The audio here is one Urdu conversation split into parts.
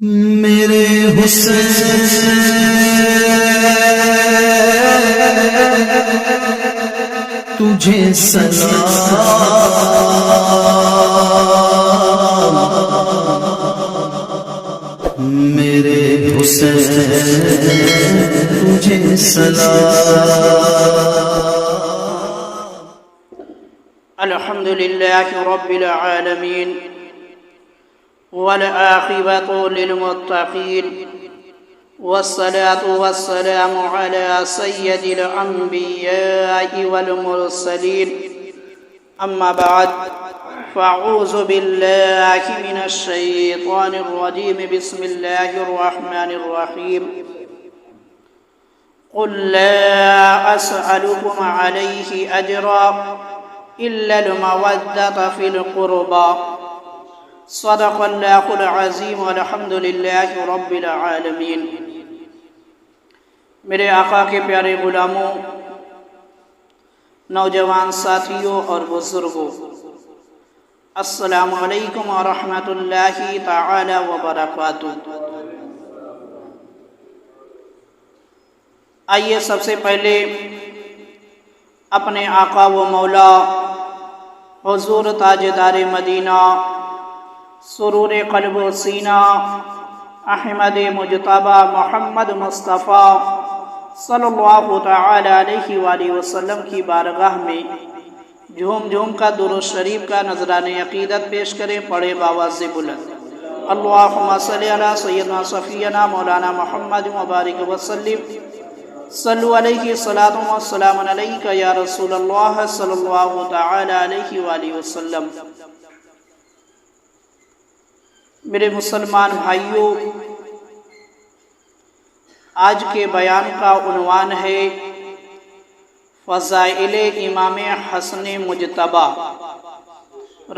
میرے حسین تجھے سلام، میرے حسین تجھے سلام۔ الحمد لله رب العالمين والعاقبة للمتقين والصلاة والسلام على سيد الأنبياء والمرسلين، أما بعد فأعوذ بالله من الشيطان الرجيم، بسم الله الرحمن الرحيم۔ قل لا أسألكم عليه أجرا إلا المودة في القربى، صدق اللہ العظیم، والحمد للہ رب العالمین۔ میرے آقا کے پیارے غلاموں، نوجوان ساتھیوں اور بزرگوں، السلام علیکم ورحمۃ اللہ تعالی وبرکاتہ۔ آئیے سب سے پہلے اپنے آقا و مولا حضور تاجدار مدینہ، سرور قلب و سینہ، احمد مجتبی محمد مصطفیٰ صلی اللہ تعالی علیہ وآلہ وسلم کی بارگاہ میں جھوم جھوم کا درود شریف کا نذران عقیدت پیش کریں، پڑھے باواز بلند، اللہم صلی علی سیدنا صفینا مولانا محمد مبارک وسلم، صلو علیہ صلاۃ و سلام علیک یا رسول اللہ صلی اللہ تعالی علیہ وآلہ وسلم۔ میرے مسلمان بھائیوں، آج کے بیان کا عنوان ہے فضائل امام حسن مجتبی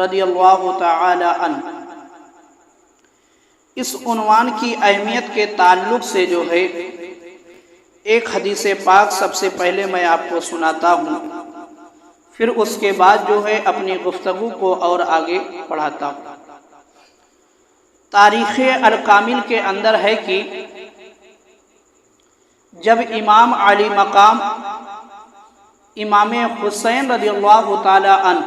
رضی اللہ تعالی عنہ۔ اس عنوان کی اہمیت کے تعلق سے جو ہے ایک حدیث پاک سب سے پہلے میں آپ کو سناتا ہوں، پھر اس کے بعد جو ہے اپنی گفتگو کو اور آگے بڑھاتا ہوں۔ تاریخ الکامل کے اندر ہے کہ جب امام علی مقام امام حسین رضی اللہ تعالی عنہ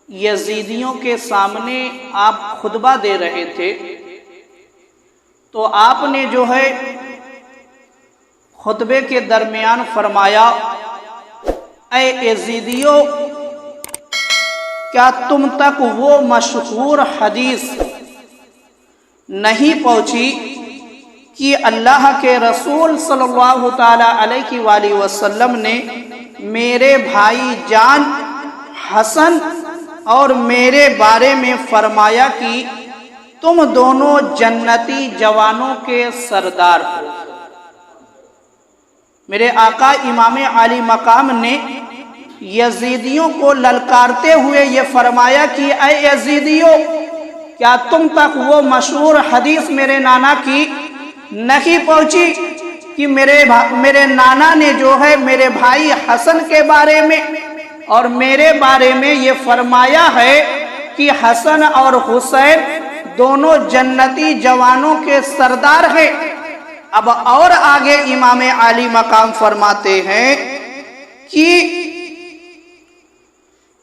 یزیدیوں کے سامنے آپ خطبہ دے رہے تھے، تو آپ نے جو ہے خطبے کے درمیان فرمایا، اے یزیدیوں، کیا تم تک وہ مشہور حدیث نہیں پہنچی کہ اللہ کے رسول صلی اللہ تعالی علیہ وآلہ وسلم نے میرے بھائی جان حسن اور میرے بارے میں فرمایا کہ تم دونوں جنتی جوانوں کے سردار ہو۔ میرے آقا امام علی مقام نے یزیدیوں کو للکارتے ہوئے یہ فرمایا کہ اے یزیدیوں، کیا تم تک وہ مشہور حدیث میرے نانا کی نہیں پہنچی کہ میرے نانا نے جو ہے میرے بھائی حسن کے بارے میں اور میرے بارے میں یہ فرمایا ہے کہ حسن اور حسین دونوں جنتی جوانوں کے سردار ہیں۔ اب اور آگے امام علی مقام فرماتے ہیں کہ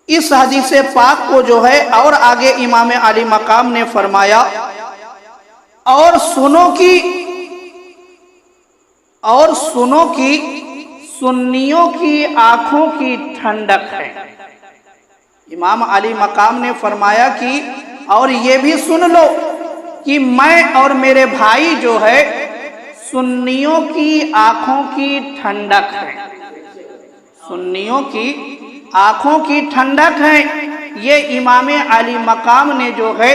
اس حدیث پاک کو جو ہے اور آگے امام علی مقام نے فرمایا، اور سنو کی سنیوں کی آنکھوں کی ٹھنڈک ہے۔ امام علی مقام نے فرمایا کہ اور یہ بھی سن لو کہ میں اور میرے بھائی جو ہے سنیوں کی آنکھوں کی ٹھنڈک ہے، سنیوں کی آنکھوں کی ٹھنڈک ہے۔ یہ امام علی مقام نے جو ہے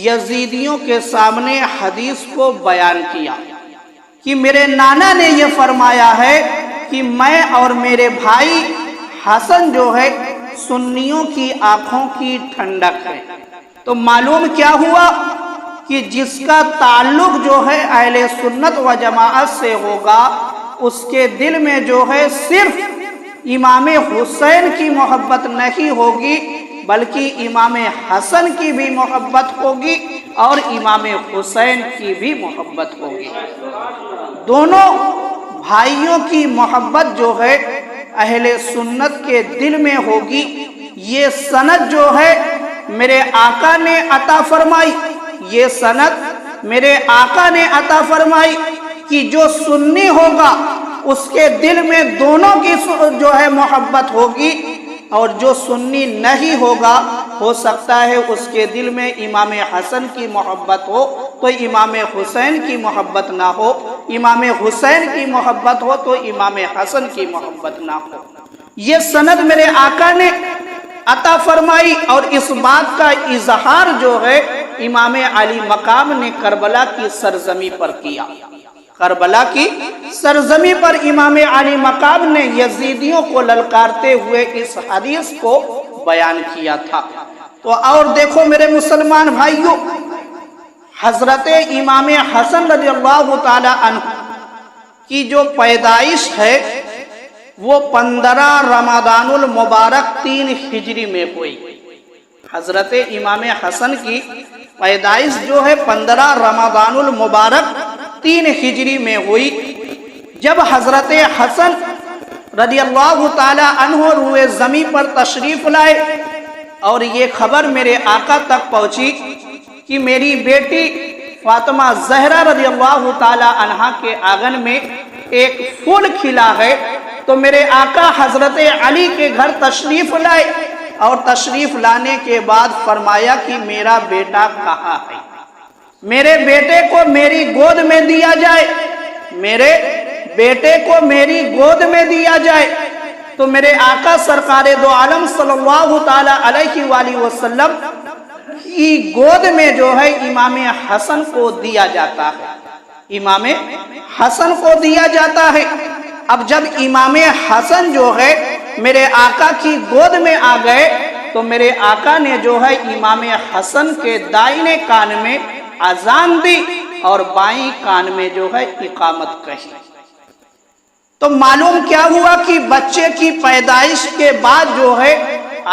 یزیدیوں کے سامنے حدیث کو بیان کیا کہ میرے نانا نے یہ فرمایا ہے کہ میں اور میرے بھائی حسن جو ہے سنیوں کی آنکھوں کی ٹھنڈک ہے۔ تو معلوم کیا ہوا کہ جس کا تعلق جو ہے اہل سنت و جماعت سے ہوگا، اس کے دل میں جو ہے صرف امام حسین کی محبت نہیں ہوگی بلکہ امام حسن کی بھی محبت ہوگی، اور امام حسین کی بھی محبت ہوگی۔ دونوں بھائیوں کی محبت جو ہے اہل سنت کے دل میں ہوگی۔ یہ سند جو ہے میرے آقا نے عطا فرمائی، یہ سند میرے آقا نے عطا فرمائی کہ جو سنی ہوگا اس کے دل میں دونوں کی جو ہے محبت ہوگی، اور جو سنی نہیں ہوگا ہو سکتا ہے اس کے دل میں امام حسن کی محبت ہو تو امام حسین کی محبت نہ ہو، امام حسین کی محبت ہو تو امام حسن کی محبت نہ ہو۔ یہ سند میرے آقا نے عطا فرمائی، اور اس بات کا اظہار جو ہے امام علی مقام نے کربلا کی سرزمین پر کیا۔ کربلا کی سرزمین پر امام علی مقام نے یزیدیوں کو للکارتے ہوئے اس حدیث کو بیان کیا تھا۔ تو اور دیکھو میرے مسلمان بھائیوں، حضرت امام حسن رضی اللہ تعالی عنہ کی جو پیدائش ہے وہ 15 رمضان المبارک 3 ہجری میں ہوئی۔ حضرت امام حسن کی پیدائش جو ہے 15 رمضان المبارک 3 ہجری میں ہوئی۔ جب حضرت حسن رضی اللہ تعالی عنہ روئے زمین پر تشریف لائے اور یہ خبر میرے آقا تک پہنچی کہ میری بیٹی فاطمہ زہرا رضی اللہ تعالی عنہ کے آنگن میں ایک پھول کھلا ہے، تو میرے آقا حضرت علی کے گھر تشریف لائے، اور تشریف لانے کے بعد فرمایا کہ میرا بیٹا کہاں ہے، میرے بیٹے کو میری گود میں دیا جائے، میرے بیٹے کو میری گود میں دیا جائے۔ تو میرے آقا سرکار دو عالم صلی اللہ تعالی علیہ وآلہ وسلم کی گود میں جو ہے امام حسن کو دیا جاتا ہے، امام حسن کو دیا جاتا ہے۔ اب جب امام حسن جو ہے میرے آقا کی گود میں آ گئے تو میرے آقا نے جو ہے امام حسن کے دائیں کان میں اذان دی اور بائیں کان میں جو ہے اقامت کہی۔ تو معلوم کیا ہوا کہ بچے کی پیدائش کے بعد جو ہے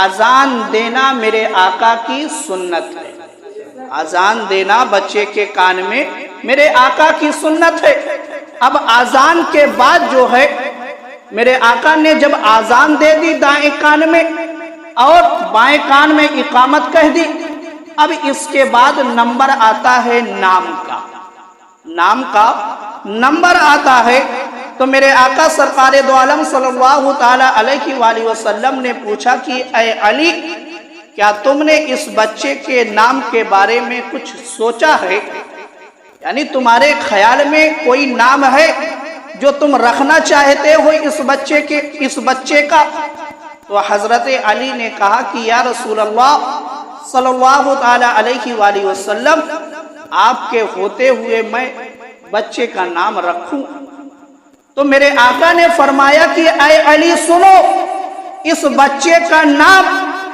اذان دینا میرے آقا کی سنت ہے، اذان دینا بچے کے کان میں میرے آقا کی سنت ہے۔ اب اذان کے بعد جو ہے میرے آقا نے جب اذان دے دی دائیں کان میں اور بائیں کان میں اقامت کہہ دی، اب اس کے بعد نمبر آتا ہے نام کا، نام کا نمبر آتا ہے۔ تو میرے آقا سرکار دو عالم صلی اللہ تعالی علیہ وآلہ وسلم نے پوچھا کہ اے علی، کیا تم نے اس بچے کے نام کے بارے میں کچھ سوچا ہے؟ یعنی تمہارے خیال میں کوئی نام ہے جو تم رکھنا چاہتے ہو اس بچے کا؟ تو حضرت علی نے کہا کہ یا رسول اللہ صلی اللہ تعالی علیہ وآلہ وسلم، آپ کے ہوتے ہوئے میں بچے کا نام رکھوں؟ تو میرے آقا نے فرمایا کہ اے علی سنو، اس بچے کا نام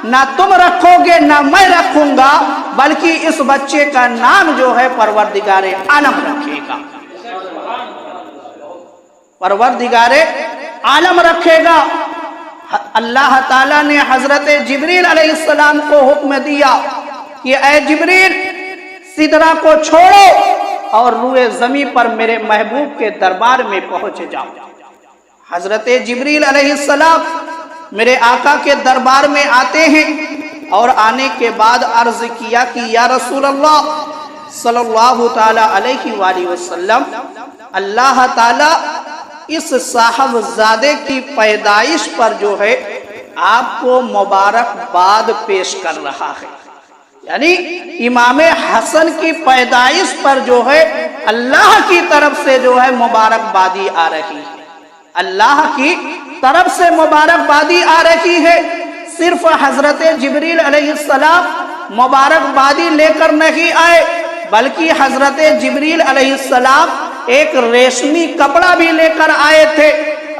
نہ تم رکھو گے نہ میں رکھوں گا، بلکہ اس بچے کا نام جو ہے پروردگار عالم رکھے گا، پروردگار عالم رکھے گا۔ اللہ تعالیٰ نے حضرت جبریل علیہ السلام کو حکم دیا کہ اے جبریل، سدرہ کو چھوڑو اور روئے زمین پر میرے محبوب کے دربار میں پہنچ جاؤ۔ حضرت جبریل علیہ السلام میرے آقا کے دربار میں آتے ہیں، اور آنے کے بعد عرض کیا کہ یا رسول اللہ صلی اللہ تعالی علیہ وآلہ وسلم، اللہ تعالی اس صاحبزادے کی پیدائش پر جو ہے آپ کو مبارکباد پیش کر رہا ہے، یعنی امام حسن کی پیدائش پر جو ہے اللہ کی طرف سے جو ہے مبارکبادی آ رہی ہے، اللہ کی طرف سے مبارکبادی آ رہی ہے۔ صرف حضرت جبریل علیہ السلام مبارکبادی لے کر نہیں آئے، بلکہ حضرت جبریل علیہ السلام ایک ریشمی کپڑا بھی لے کر آئے تھے،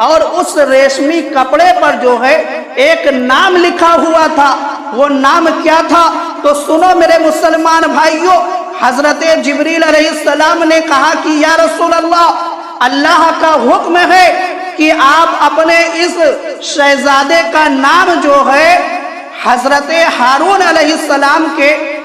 اور اس ریشمی کپڑے پر جو ہے ایک نام لکھا ہوا تھا۔ وہ نام کیا تھا؟ تو سنو میرے مسلمان بھائیوں، حضرت جبریل علیہ السلام نے کہا کہ یا رسول اللہ، اللہ کا حکم ہے کہ آپ اپنے اس شہزادے کا نام جو ہے حضرت ہارون علیہ السلام کے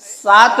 7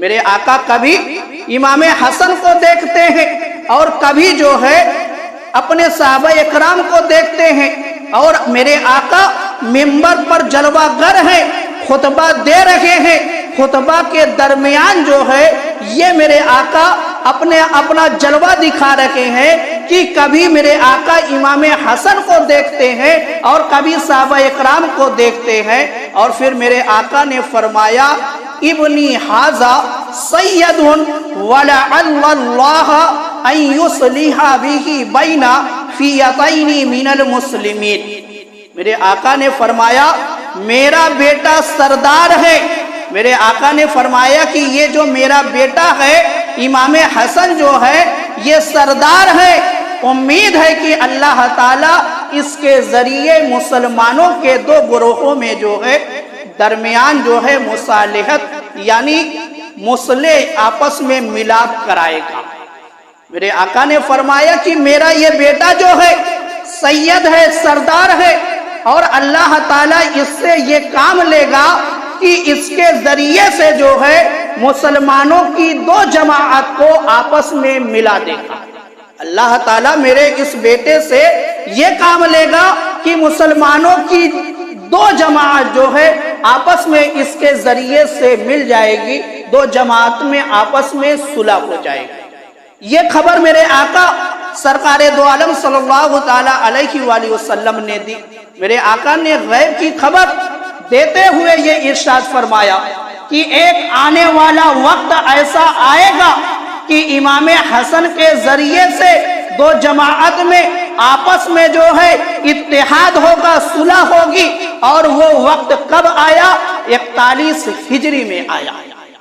میرے آقا کبھی امام حسن کو دیکھتے ہیں اور کبھی جو ہے اپنے صحابہ اکرام کو دیکھتے ہیں، اور میرے آقا منبر پر جلوہ گر ہیں، خطبہ دے رہے ہیں، خطبہ کے درمیان جو ہے یہ میرے آقا اپنا جلوہ دکھا رہے ہیں کہ کبھی میرے آقا امام حسن کو دیکھتے ہیں اور کبھی صحابہ اکرام کو دیکھتے ہیں، اور پھر میرے آقا نے فرمایا ابنی ھذا سید ولعل اللہ ان یصلح بہ بین فئتین من المسلمین۔ میرے آقا نے فرمایا میرا بیٹا سردار ہے، میرے آقا نے فرمایا کہ یہ جو میرا بیٹا ہے امام حسن جو ہے یہ سردار ہے، امید ہے کہ اللہ تعالیٰ اس کے ذریعے مسلمانوں کے دو گروہوں میں جو ہے درمیان جو ہے مصالحت یعنی مصلح آپس میں ملاپ کرائے گا۔ میرے آقا نے فرمایا کہ میرا یہ بیٹا جو ہے سید ہے، سردار ہے، اور اللہ تعالیٰ اس سے یہ کام لے گا کہ اس کے ذریعے سے جو ہے مسلمانوں کی دو جماعت کو آپس میں ملا دے گا۔ اللہ تعالیٰ میرے اس بیٹے سے یہ کام لے گا کہ مسلمانوں کی دو جماعت جو ہے آپس میں اس کے ذریعے سے مل جائے گی، دو جماعت میں آپس میں صلح ہو جائے گی۔ یہ خبر میرے آقا سرکار دو عالم صلی اللہ تعالیٰ علیہ وآلہ وسلم نے دی۔ میرے آقا نے غیب کی خبر دیتے ہوئے یہ ارشاد فرمایا کہ ایک آنے والا وقت ایسا آئے گا کہ امام حسن کے ذریعے سے دو جماعت میں آپس میں جو ہے اتحاد ہوگا، صلح ہوگی، اور وہ وقت کب آیا؟ 41 ہجری میں آیا۔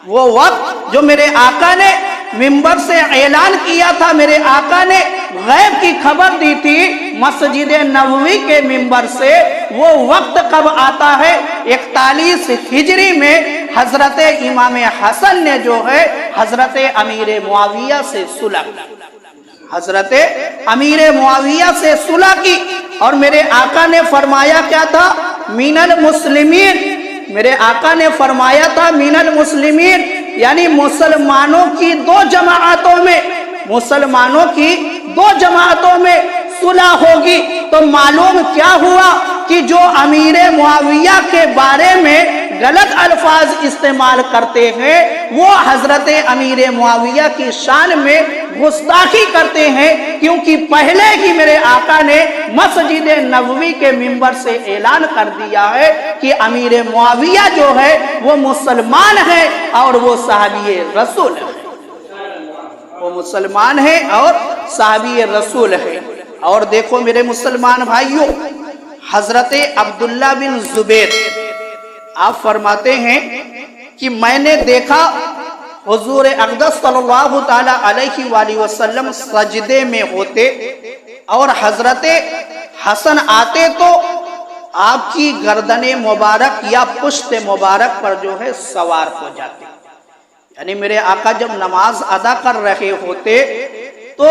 وہ وقت جو میرے آقا نے منبر سے اعلان کیا تھا، میرے آقا نے غیب کی خبر دی تھی مسجد نبوی کے منبر سے، وہ وقت کب آتا ہے؟ 41 ہجری میں حضرت امام حسن نے جو ہے حضرت امیر معاویہ سے صلح کی، حضرت امیر معاویہ سے صلح کی، اور میرے آقا نے فرمایا کیا تھا؟ من المسلمین۔ میرے آقا نے فرمایا تھا من المسلمین، یعنی مسلمانوں کی دو جماعتوں میں، مسلمانوں کی دو جماعتوں میں صلح ہوگی۔ تو معلوم کیا ہوا کہ جو امیر معاویہ کے بارے میں غلط الفاظ استعمال کرتے ہیں وہ حضرت امیر معاویہ کی شان میں گستاخی کرتے ہیں، کیونکہ پہلے ہی میرے آقا نے مسجد نبوی کے منبر سے اعلان کر دیا ہے کہ امیر معاویہ جو ہے وہ مسلمان ہے اور وہ صحابی رسول ہے، وہ مسلمان ہے اور صحابی رسول ہے۔ اور دیکھو میرے مسلمان بھائیوں، حضرت عبداللہ بن زبیر آپ فرماتے ہیں کہ میں نے دیکھا حضور اقدس صلی اللہ تعالی علیہ وآلہ وسلم سجدے میں ہوتے اور حضرت حسن آتے تو آپ کی گردن مبارک یا پشت مبارک پر جو ہے سوار ہو جاتے، یعنی میرے آقا جب نماز ادا کر رہے ہوتے تو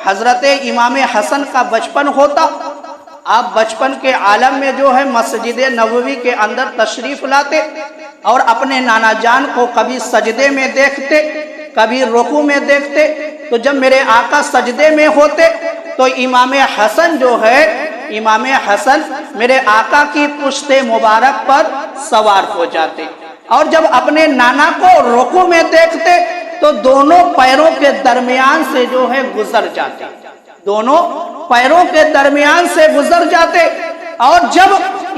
حضرت امام حسن کا بچپن ہوتا، آپ بچپن کے عالم میں جو ہے مسجد نبوی کے اندر تشریف لاتے اور اپنے نانا جان کو کبھی سجدے میں دیکھتے کبھی رکوع میں دیکھتے، تو جب میرے آقا سجدے میں ہوتے تو امام حسن جو ہے امام حسن میرے آقا کی پشت مبارک پر سوار ہو جاتے، اور جب اپنے نانا کو رکوع میں دیکھتے تو دونوں پیروں کے درمیان سے جو ہے گزر جاتے، دونوں پیروں کے درمیان سے گزر جاتے، اور جب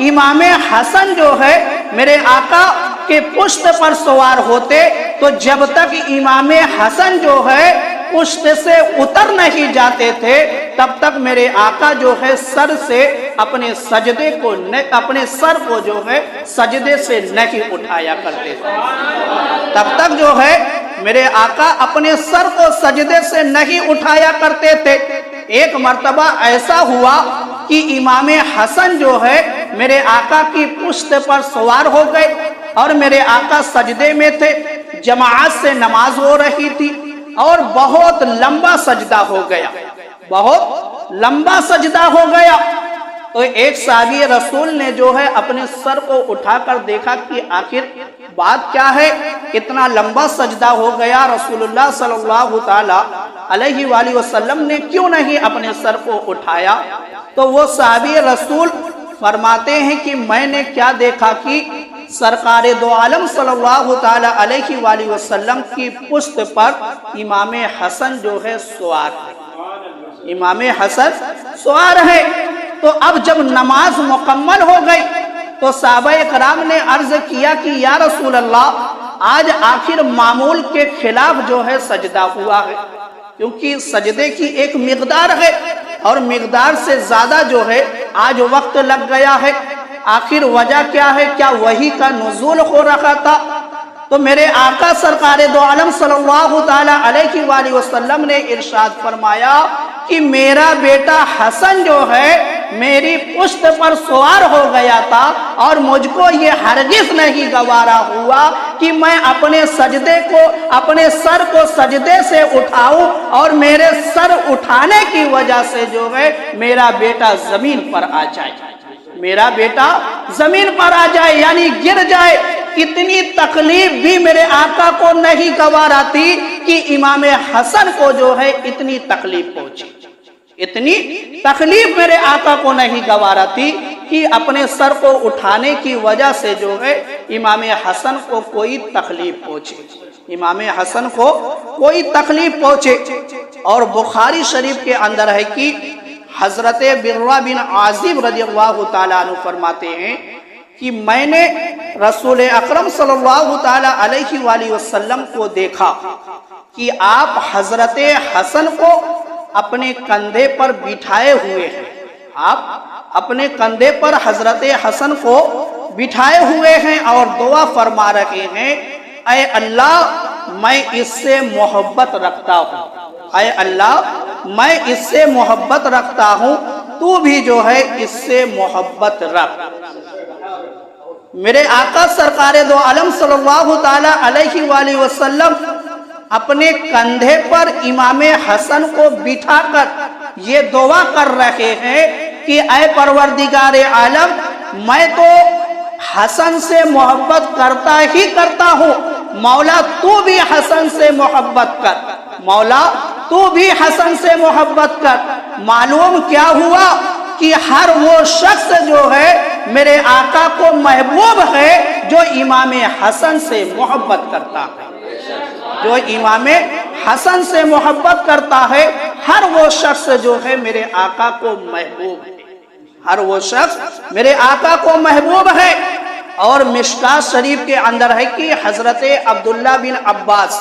امام حسن جو ہے میرے آقا کے پشت پر سوار ہوتے تو جب تک امام حسن جو ہے پشت سے اتر نہیں جاتے تھے تب تک میرے آقا جو ہے سر سے اپنے سجدے کو اپنے سر کو جو ہے سجدے سے نہیں اٹھایا کرتے تھے، تب تک جو ہے میرے آقا اپنے سر کو سجدے سے نہیں اٹھایا کرتے تھے۔ ایک مرتبہ ایسا ہوا کہ امام حسن جو ہے میرے آقا کی پشت پر سوار ہو گئے اور میرے آقا سجدے میں تھے، جماعت سے نماز ہو رہی تھی اور بہت لمبا سجدہ ہو گیا، بہت لمبا سجدہ ہو گیا، تو ایک صحابی رسول نے جو ہے اپنے سر کو اٹھا کر دیکھا کہ آخر بات کیا ہے؟ اتنا لمبا سجدہ ہو گیا، رسول اللہ صلی اللہ تعالی علیہ وآلہ وسلم نے کیوں نہیں اپنے سر کو اٹھایا؟ تو وہ صحابی رسول فرماتے ہیں کہ میں نے کیا دیکھا کہ سرکار دو عالم صلی اللہ تعالی علیہ وآلہ وسلم کی پشت پر امام حسن جو ہے سوار ہے، امام حسن سوار ہے۔ تو اب جب نماز مکمل ہو گئی تو صحابہ کرام نے عرض کیا کہ یا رسول اللہ، آج آخر معمول کے خلاف جو ہے سجدہ ہوا ہے، کیونکہ سجدے کی ایک مقدار ہے اور مقدار سے زیادہ جو ہے آج وقت لگ گیا ہے۔ آخر وجہ کیا ہے؟ کیا وحی کا نزول ہو رہا تھا؟ تو میرے آقا سرکار دو عالم صلی اللہ تعالی علیہ وآلہ وسلم نے ارشاد فرمایا کہ میرا بیٹا حسن جو ہے میری پشت پر سوار ہو گیا تھا، اور مجھ کو یہ ہرگز نہیں گوارا ہوا کہ میں اپنے سجدے کو، اپنے سر کو سجدے سے اٹھاؤں، اور میرے سر اٹھانے کی وجہ سے جو ہے میرا بیٹا زمین پر آ جائے، میرا بیٹا زمین پر آ جائے، یعنی گر جائے۔ اتنی تکلیف بھی میرے آقا کو نہیں گوارا تھی کہ امام حسن کو جو ہے اتنی تکلیف پہنچی، اتنی تکلیف میرے آقا کو نہیں گوارا تھی کہ اپنے سر کو اٹھانے کی وجہ سے جو ہے امام حسن کو کوئی تکلیف پہنچے، امام حسن کو کوئی تکلیف پہنچے۔ اور بخاری شریف کے اندر ہے کہ حضرت برہ بن عازب رضی اللہ تعالیٰ عنہ فرماتے ہیں کہ میں نے رسول اکرم صلی اللہ تعالیٰ علیہ وآلہ وسلم کو دیکھا کہ آپ حضرت حسن کو اپنے کندھے پر بٹھائے ہوئے ہیں، آپ اپنے کندھے پر حضرت حسن کو بٹھائے ہوئے ہیں اور دعا فرما رہے ہیں، اے اللہ میں اس سے محبت رکھتا ہوں، اے اللہ میں اس سے محبت رکھتا ہوں، تو بھی جو ہے اس سے محبت رکھ۔ میرے آقا سرکار دو عالم صلی اللہ تعالی علیہ وآلہ وسلم اپنے کندھے پر امام حسن کو بٹھا کر یہ دعا کر رہے ہیں کہ اے پروردگار عالم، میں تو حسن سے محبت کرتا ہی کرتا ہوں، مولا تو بھی حسن سے محبت کر، مولا تو بھی حسن سے محبت کر۔ معلوم کیا ہوا کہ ہر وہ شخص جو ہے میرے آقا کو محبوب ہے جو امام حسن سے محبت کرتا ہے، جو امام حسن سے محبت کرتا ہے، ہر وہ شخص جو ہے میرے آقا کو محبوب ہے، ہر وہ شخص میرے آقا کو محبوب ہے۔ اور مشکات شریف کے اندر ہے کہ حضرت عبداللہ بن عباس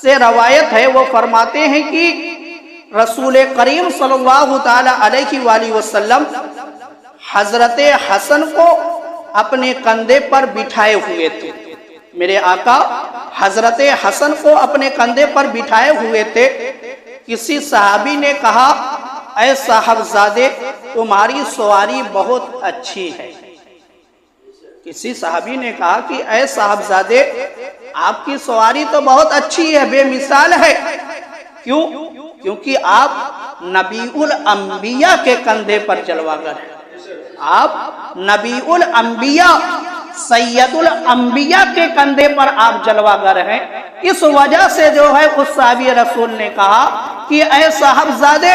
سے روایت ہے، وہ فرماتے ہیں کہ رسول کریم صلی اللہ تعالی علیہ وآلہ وسلم حضرت حسن کو اپنے کندھے پر بٹھائے ہوئے تھے، میرے آقا حضرت حسن کو اپنے کندھے پر بٹھائے ہوئے تھے۔ کسی صحابی نے کہا، اے صاحبزادے تمہاری سواری بہت اچھی ہے، کسی صحابی نے کہا کہ اے صاحبزادے آپ کی سواری تو بہت اچھی ہے، بے مثال ہے۔ کیوں؟ کیونکہ آپ نبی الانبیاء کے کندھے پر جلوہ گر ہیں، آپ نبی الانبیاء سید الانبیاء کے کندھے پر آپ جلوہ گر ہیں۔ اس وجہ سے جو ہے اس صحابی رسول نے کہا کہ اے صاحبزادے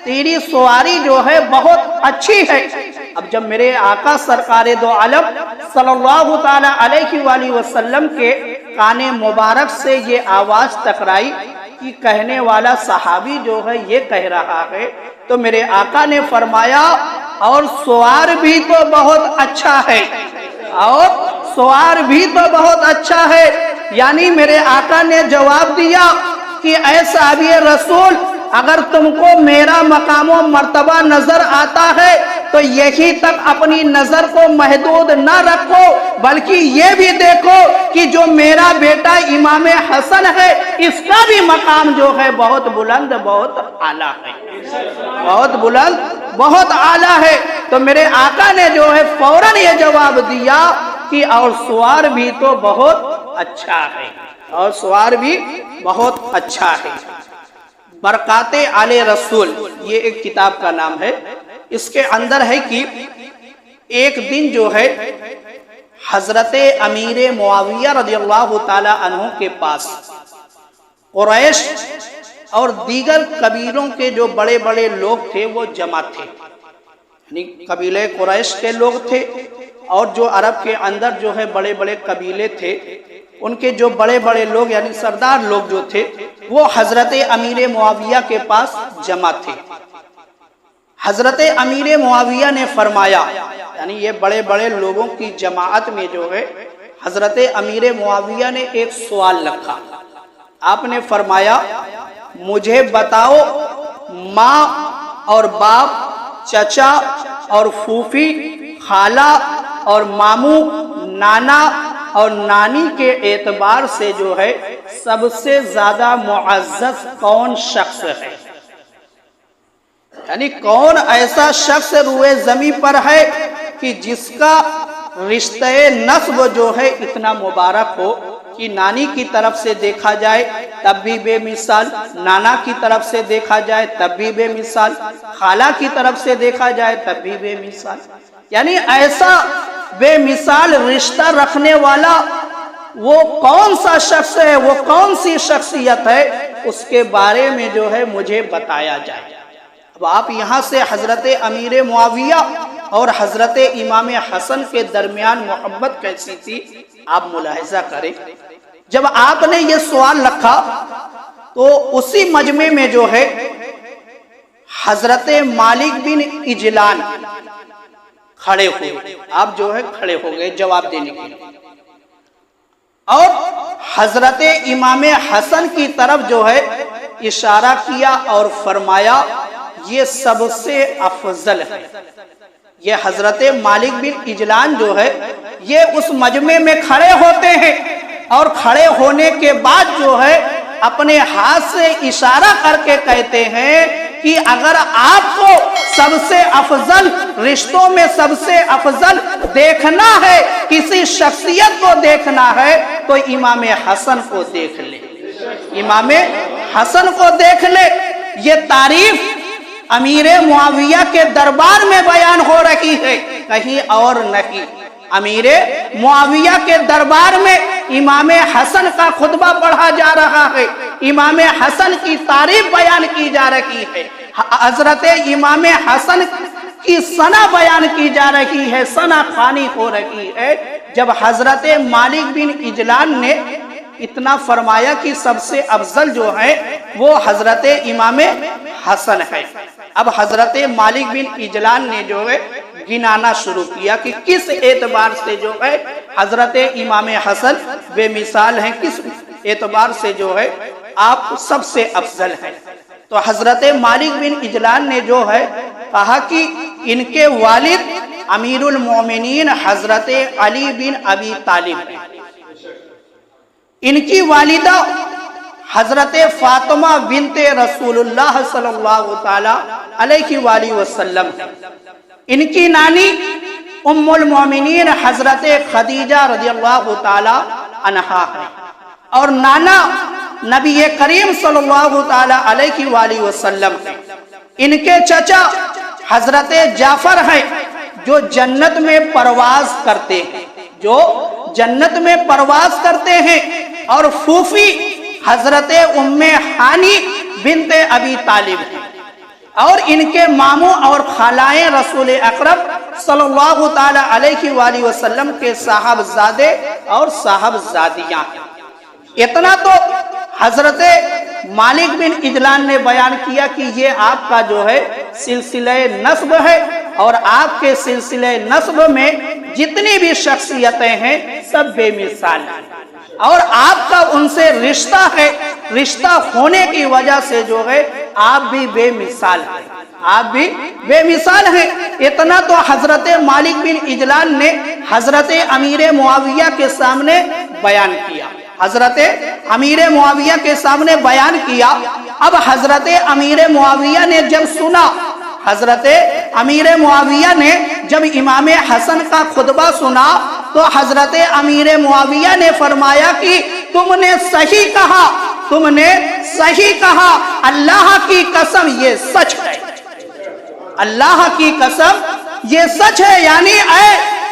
تیری سواری جو ہے بہت اچھی ہے۔ اب جب میرے آقا سرکار دو عالم صلی اللہ تعالی علیہ وآلہ وسلم کے کان مبارک سے یہ آواز ٹکرائی کہ کہنے والا صحابی جو ہے یہ کہہ رہا ہے، تو میرے آقا نے فرمایا اور سوار بھی تو بہت اچھا ہے، اور سوار بھی تو بہت اچھا ہے۔ یعنی میرے آقا نے جواب دیا کہ اے صحابی رسول، اگر تم کو میرا مقام و مرتبہ نظر آتا ہے تو یہی تک اپنی نظر کو محدود نہ رکھو، بلکہ یہ بھی دیکھو کہ جو میرا بیٹا امام حسن ہے اس کا بھی مقام جو ہے بہت بلند، بہت اعلیٰ ہے، بہت بلند، بہت اعلیٰ ہے۔ تو میرے آقا نے جو ہے فوراً یہ جواب دیا کہ اور سوار بھی تو بہت اچھا ہے، اور سوار بھی بہت اچھا ہے۔ برکات آل رسول یہ ایک کتاب کا نام ہے، اس کے اندر ہے کہ ایک دن جو ہے حضرت امیر معاویہ رضی اللہ تعالی عنہ کے پاس قریش اور دیگر قبیلوں کے جو بڑے بڑے لوگ تھے وہ جمع تھے، یعنی قبیلے قریش کے لوگ تھے، اور جو عرب کے اندر جو ہے بڑے بڑے قبیلے تھے ان کے جو بڑے بڑے لوگ یعنی سردار لوگ جو تھے وہ حضرت امیر معاویہ کے پاس جمع تھے۔ حضرت امیر معاویہ نے فرمایا، یعنی یہ بڑے بڑے لوگوں کی جماعت میں جو ہے حضرت امیر معاویہ نے ایک سوال رکھا۔ آپ نے فرمایا مجھے بتاؤ ماں اور باپ، چچا اور پھوپھی، خالہ اور ماموں، نانا اور نانی کے اعتبار سے جو ہے سب سے زیادہ معزز کون شخص ہے؟ یعنی کون ایسا شخص روئے زمین پر ہے کہ جس کا رشتہ نسب جو ہے اتنا مبارک ہو کہ نانی کی طرف سے دیکھا جائے تب بھی بے مثال، نانا کی طرف سے دیکھا جائے تب بھی بے مثال، خالہ کی طرف سے دیکھا جائے تب بھی بے مثال، یعنی ایسا بے مثال رشتہ رکھنے والا وہ کون سا شخص ہے، وہ کون سی شخصیت ہے، اس کے بارے میں جو ہے مجھے بتایا جائے۔ اب آپ یہاں سے حضرت امیر معاویہ اور حضرت امام حسن کے درمیان محبت کیسی تھی آپ ملاحظہ کریں۔ جب آپ نے یہ سوال رکھا تو اسی مجمع میں جو ہے حضرت مالک بن اجلان کھڑے ہوئے، آپ جو ہے کھڑے ہو گئے جواب دینے کے لیے، اور حضرت امام حسن کی طرف جو ہے اشارہ کیا اور فرمایا یہ سب سے افضل ہے۔ یہ حضرت مالک بن اجلان جو ہے یہ اس مجمع میں کھڑے ہوتے ہیں اور کھڑے ہونے کے بعد جو ہے اپنے ہاتھ سے اشارہ کر کے کہتے ہیں کہ اگر آپ کو سب سے افضل رشتوں میں سب سے افضل دیکھنا ہے، کسی شخصیت کو دیکھنا ہے تو امام حسن کو دیکھ لے، امام حسن کو دیکھ لے۔ یہ تعریف امیر معاویہ کے دربار میں بیان ہو رہی ہے، کہیں اور نہیں۔ امیر معاویہ کے دربار میں امام حسن کا خطبہ پڑھا جا رہا ہے، امام حسن کی تعریف بیان کی جا رہی ہے، حضرت امام حسن کی ثنا بیان کی جا رہی ہے، ثنا خوانی ہو رہی ہے۔ جب حضرت مالک بن اجلان نے اتنا فرمایا کہ سب سے افضل جو ہے وہ حضرت امام حسن ہے، اب حضرت مالک بن اجلان نے جو ہے گنانا شروع کیا کہ کس اعتبار سے جو ہے حضرت امام حسن بے مثال ہیں، کس اعتبار سے جو ہے آپ سب سے افضل ہیں۔ تو حضرت مالک بن اجلان نے جو ہے کہا کہ ان کے والد امیر المومنین حضرت علی بن ابی طالب ہیں، ان کی والدہ حضرت فاطمہ بنت رسول اللہ صلی اللہ تعالی علیہ وآلہ وسلم ہیں، ان کی نانی ام المومنین حضرت خدیجہ رضی اللہ تعالی عنہا ہے، اور نانا نبی کریم صلی اللہ تعالی علیہ وآلہ وسلم ہیں۔ ان کے چچا حضرت جعفر ہیں جو جنت میں پرواز کرتے ہیں، جو جنت میں پرواز کرتے ہیں، اور پھوپھی حضرت ام ہانی بنت ابی طالب ہیں، اور ان کے ماموں اور خالائیں رسول اکرم صلی اللہ تعالی علیہ وآلہ وسلم کے صاحبزادے اور صاحبزادیاں ہیں۔ اتنا تو حضرت مالک بن اجلان نے بیان کیا کہ یہ آپ کا جو ہے سلسلہ نسب ہے، اور آپ کے سلسلہ نسب میں جتنی بھی شخصیتیں ہیں سب بے مثال ہیں، اور آپ کا ان سے رشتہ ہے، رشتہ ہونے کی وجہ سے جو ہے آپ بھی بے مثال ہیں، آپ بھی بے مثال ہیں۔ اتنا تو حضرت مالک بن اجلان نے حضرت امیر معاویہ کے سامنے بیان کیا، حضرت امیر معاویہ کے سامنے بیان کیا۔ اب حضرت امیر معاویہ نے جب سنا، حضرت امیر معاویہ نے جب امام حسن کا خطبہ سنا تو حضرت امیر معاویہ نے فرمایا کہ تم نے صحیح کہا، تم نے صحیح کہا، اللہ کی قسم یہ سچ ہے، اللہ کی قسم یہ سچ ہے، یعنی اے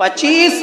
25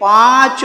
5